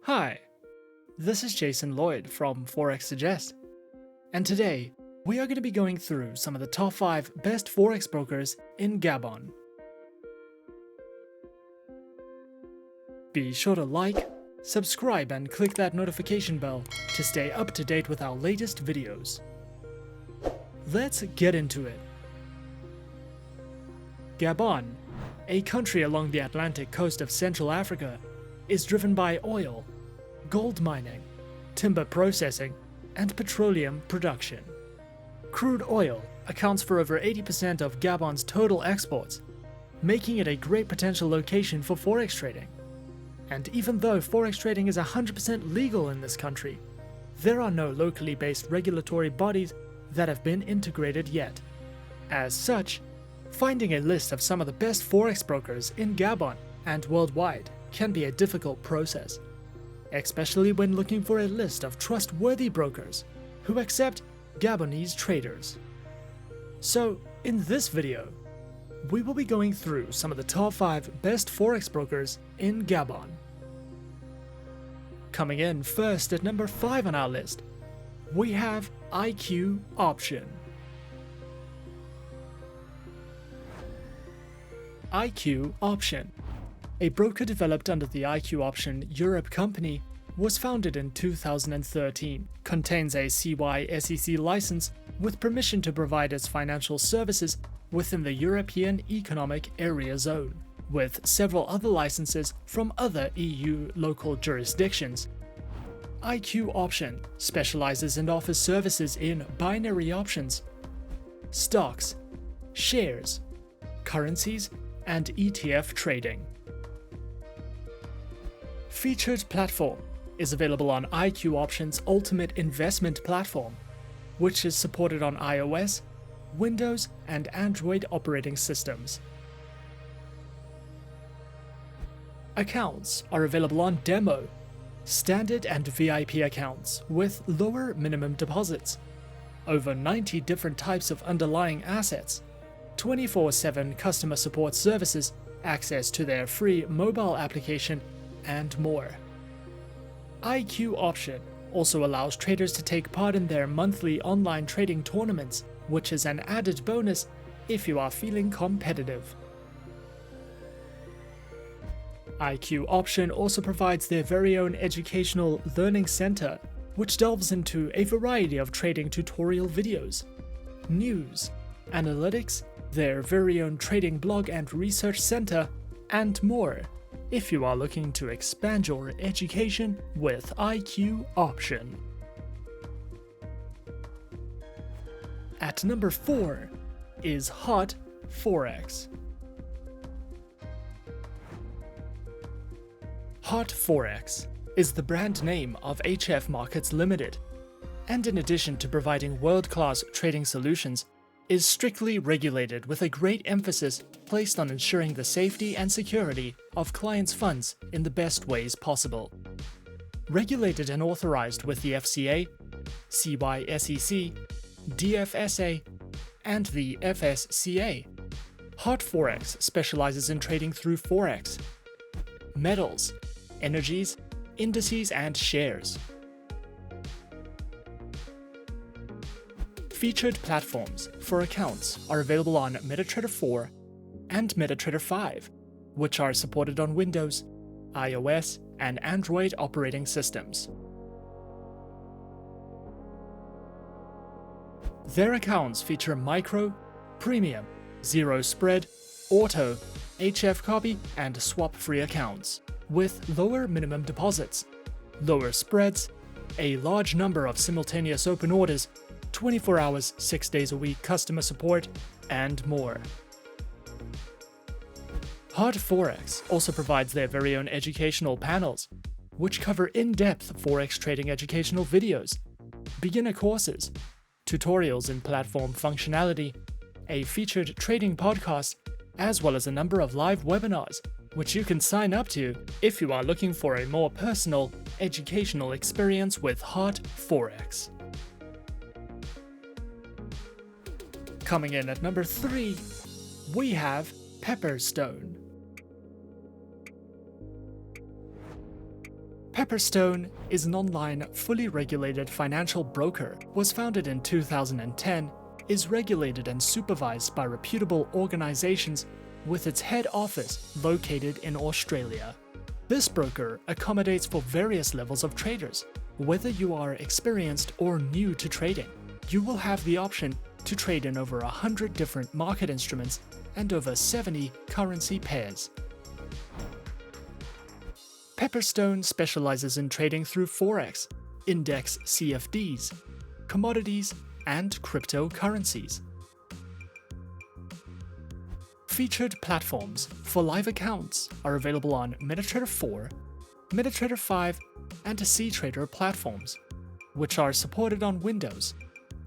Hi, this is Jason Lloyd from Forexsuggest, and today we are going to be going through some of the top 5 best Forex brokers in Gabon. Be sure to like, subscribe and click that notification bell to stay up to date with our latest videos. Let's get into it. Gabon, a country along the Atlantic coast of Central Africa, is driven by oil, gold mining, timber processing, and petroleum production. Crude oil accounts for over 80% of Gabon's total exports, making it a great potential location for Forex trading. And even though Forex trading is 100% legal in this country, there are no locally based regulatory bodies that have been integrated yet. As such, finding a list of some of the best Forex brokers in Gabon and worldwide can be a difficult process, especially when looking for a list of trustworthy brokers who accept Gabonese traders. So, in this video, we will be going through some of the top 5 best Forex brokers in Gabon. Coming in first at number 5 on our list, we have IQ Option. IQ Option, a broker developed under the IQ Option Europe company, was founded in 2013, contains a CySEC license with permission to provide its financial services within the European Economic Area Zone, with several other licenses from other EU local jurisdictions. IQ Option specializes and offers services in binary options, stocks, shares, currencies, and ETF trading. Featured Platform is available on IQ Option's Ultimate Investment Platform, which is supported on iOS, Windows, and Android operating systems. Accounts are available on Demo, Standard and VIP accounts with lower minimum deposits, over 90 different types of underlying assets, 24/7 customer support services, access to their free mobile application, and more. IQ Option also allows traders to take part in their monthly online trading tournaments, which is an added bonus if you are feeling competitive. IQ Option also provides their very own educational learning center, which delves into a variety of trading tutorial videos, news, analytics, their very own trading blog and research center, and more, if you are looking to expand your education with IQ Option. At number 4 is Hot Forex. Hot Forex is the brand name of HF Markets Limited, and in addition to providing world-class trading solutions, is strictly regulated with a great emphasis placed on ensuring the safety and security of clients' funds in the best ways possible. Regulated and authorized with the FCA, CySEC, DFSA, and the FSCA, Hot Forex specializes in trading through Forex, metals, energies, indices, and shares. Featured platforms for accounts are available on MetaTrader 4 and MetaTrader 5, which are supported on Windows, iOS, and Android operating systems. Their accounts feature micro, premium, zero spread, auto, HFCOPY, and swap-free accounts, with lower minimum deposits, lower spreads, a large number of simultaneous open orders, 24 hours, 6 days a week customer support, and more. Hot Forex also provides their very own educational panels, which cover in-depth Forex trading educational videos, beginner courses, tutorials in platform functionality, a featured trading podcast, as well as a number of live webinars, which you can sign up to if you are looking for a more personal, educational experience with Hot Forex. Coming in at number 3, we have Pepperstone. Pepperstone is an online, fully regulated financial broker, was founded in 2010, is regulated and supervised by reputable organizations with its head office located in Australia. This broker accommodates for various levels of traders. Whether you are experienced or new to trading, you will have the option to trade in over 100 different market instruments and over 70 currency pairs. Pepperstone specializes in trading through Forex, index CFDs, commodities, and cryptocurrencies. Featured platforms for live accounts are available on MetaTrader 4, MetaTrader 5, and CTrader platforms, which are supported on Windows,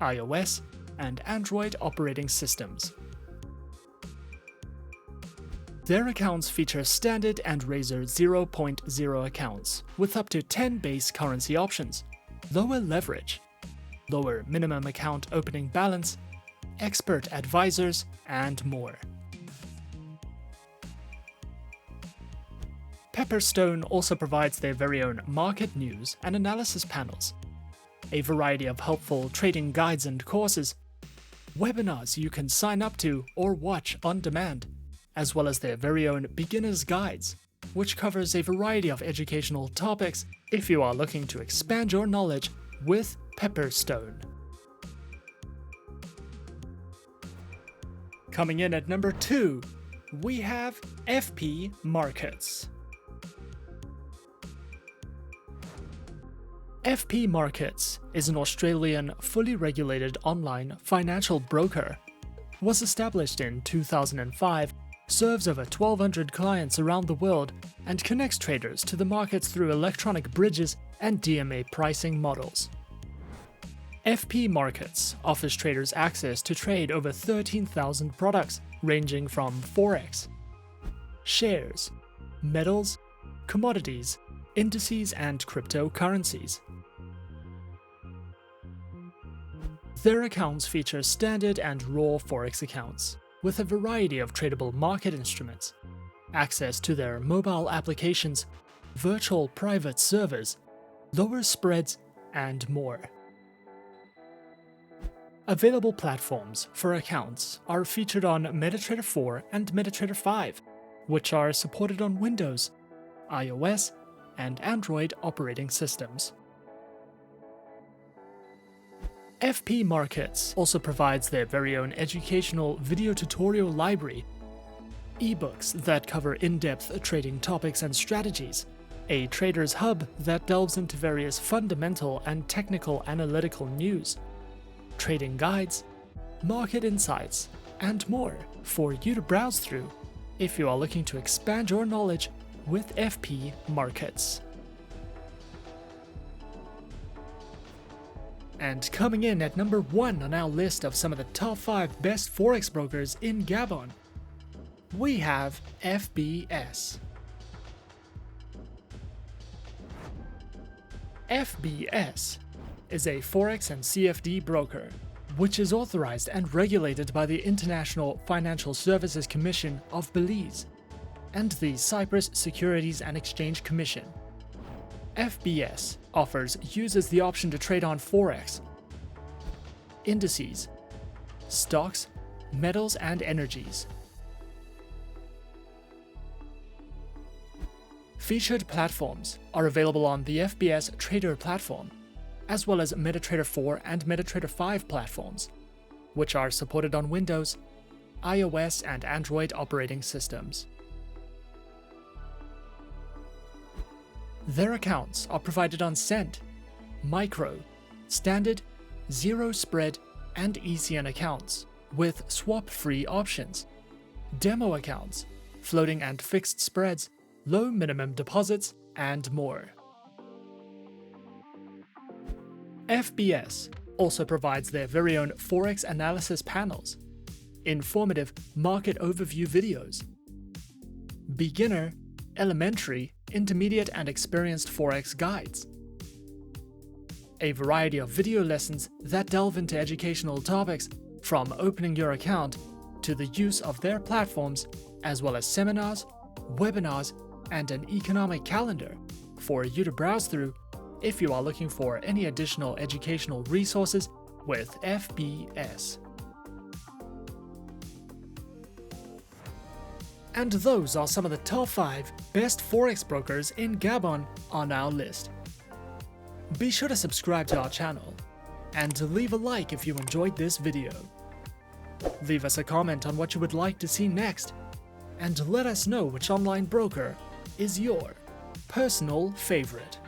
iOS, and Android operating systems. Their accounts feature standard and Razor 0.0 accounts with up to 10 base currency options, lower leverage, lower minimum account opening balance, expert advisors, and more. Pepperstone also provides their very own market news and analysis panels, a variety of helpful trading guides and courses, webinars you can sign up to or watch on demand, as well as their very own beginner's guides, which covers a variety of educational topics if you are looking to expand your knowledge with Pepperstone. Coming in at number 2, we have FP Markets. FP Markets is an Australian fully regulated online financial broker. Was established in 2005, serves over 1,200 clients around the world, and connects traders to the markets through electronic bridges and DMA pricing models. FP Markets offers traders access to trade over 13,000 products ranging from Forex, shares, metals, commodities, indices, and cryptocurrencies. Their accounts feature standard and raw Forex accounts, with a variety of tradable market instruments, access to their mobile applications, virtual private servers, lower spreads, and more. Available platforms for accounts are featured on MetaTrader 4 and MetaTrader 5, which are supported on Windows, iOS, and Android operating systems. FP Markets also provides their very own educational video tutorial library, ebooks that cover in-depth trading topics and strategies, a trader's hub that delves into various fundamental and technical analytical news, trading guides, market insights, and more for you to browse through if you are looking to expand your knowledge with FP Markets. And coming in at number 1 on our list of some of the top 5 best Forex brokers in Gabon, we have FBS. FBS is a Forex and CFD broker, which is authorized and regulated by the International Financial Services Commission of Belize and the Cyprus Securities and Exchange Commission. FBS offers users the option to trade on Forex, indices, stocks, metals, and energies. Featured platforms are available on the FBS Trader platform, as well as MetaTrader 4 and MetaTrader 5 platforms, which are supported on Windows, iOS, and Android operating systems. Their accounts are provided on Cent, Micro, Standard, Zero Spread, and ECN accounts, with swap-free options, demo accounts, floating and fixed spreads, low minimum deposits, and more. FBS also provides their very own Forex analysis panels, informative market overview videos, beginner, elementary, intermediate, and experienced Forex guides, a variety of video lessons that delve into educational topics from opening your account to the use of their platforms, as well as seminars, webinars, and an economic calendar for you to browse through if you are looking for any additional educational resources with FBS. And those are some of the top 5 best Forex brokers in Gabon on our list. Be sure to subscribe to our channel and leave a like if you enjoyed this video. Leave us a comment on what you would like to see next, and let us know which online broker is your personal favorite.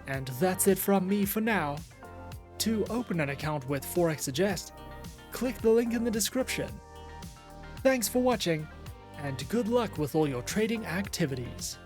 And that's it from me for now. To open an account with Forexsuggest, click the link in the description. Thanks for watching, and good luck with all your trading activities.